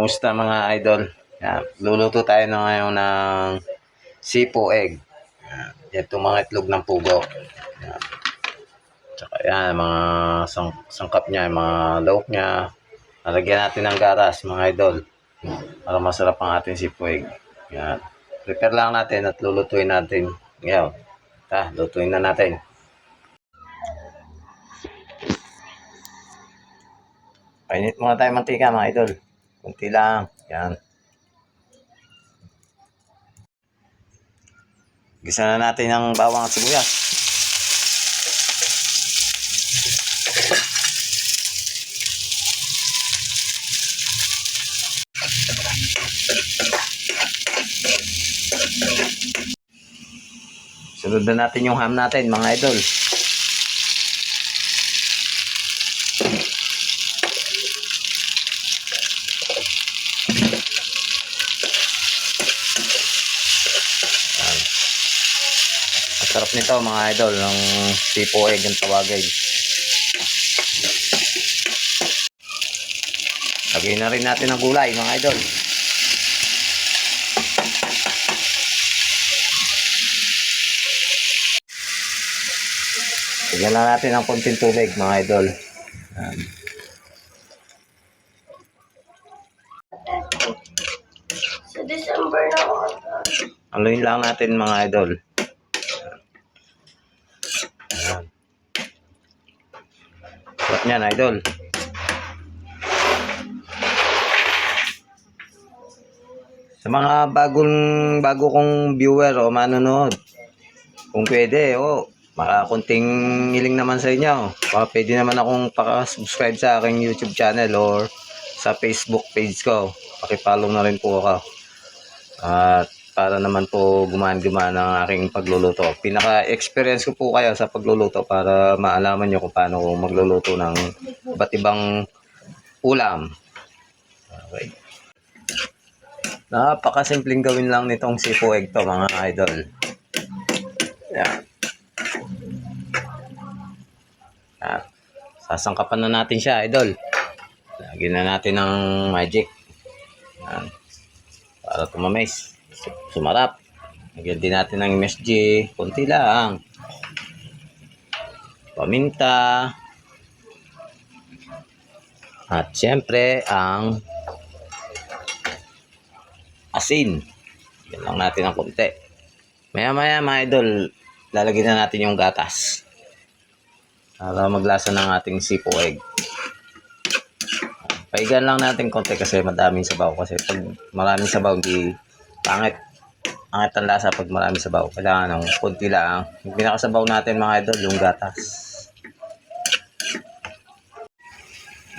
Kumusta mga idol? Yan, luluto tayo na ngayon ng sipo egg. Yan, itong mga itlog ng pugo. Yan. Tsaka yan, mga sangkap niya, mga lahok niya. Nalagyan natin ng garas mga idol. Para masarap ang ating sipo egg. Yan. Prepare lang natin at lulutuin natin. Ngayon, lutuin na natin. Painit muna tayo mantika mga idol. Kunti lang. Yan. Gisa na natin ang bawang at sibuyas. Sunod na natin yung ham natin mga idol. Sarap nito mga idol, ng sipo egg ang tawagin. Lagyan na rin natin ang gulay mga idol. Lagyan lang natin ng konting tubig mga idol. Sa December na ako. Haluin lang natin mga idol. Sarap niyan idol. Sa mga bago kong viewer o manonood, kung pwede makakunting hiling naman sa inyo. Pwede naman akong paka-subscribe sa aking YouTube channel or sa Facebook page ko. Paki-follow na rin po ako. At para naman po gumaan-gumaan ang aking pagluluto. Pinaka-experience ko po kayo sa pagluluto para maalaman nyo kung paano ko magluluto ng iba't ibang ulam. Okay. Napakasimpleng gawin lang nitong sipo egg to mga idol. Yan. Yan. Sasangkapan na natin siya idol. Lagyan na natin ng magic. Yan. Para tumamis. Sumarap. Lagyan din natin ng MSG. Kunti lang. Paminta. At syempre ang asin. Yan lang natin ng kunti. Maya mga idol, lalagyan na natin yung gatas. Para maglasa ng ating sipo egg. Paigan lang natin konti kasi madaming sabaw. Kasi pag maraming sabaw, hindi pangit ang lasa pag maraming sabaw. Kailangan ng konti lang. Yung pinakasabaw natin mga idol, yung gatas.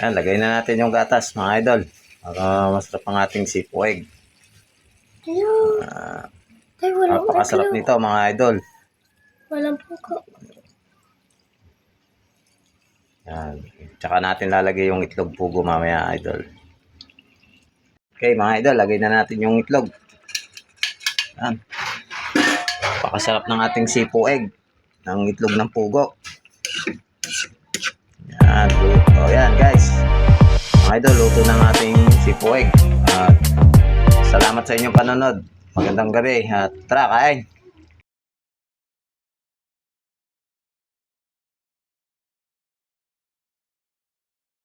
Ayan, lagay na natin yung gatas mga idol. Para masarap ang ating sipo egg. Napakasarap nito mga idol. Walang puko. Yan. Tsaka natin lalagay yung itlog pugo mamaya idol. Okay mga idol, lagay na natin yung itlog. Yan. Napakasarap ng ating sipo egg. Ng itlog ng pugo. Yan. Yan guys. Mga idol, luto ng ating sipo egg. Salamat sa inyong panonood. Magandang gabi at tara kain.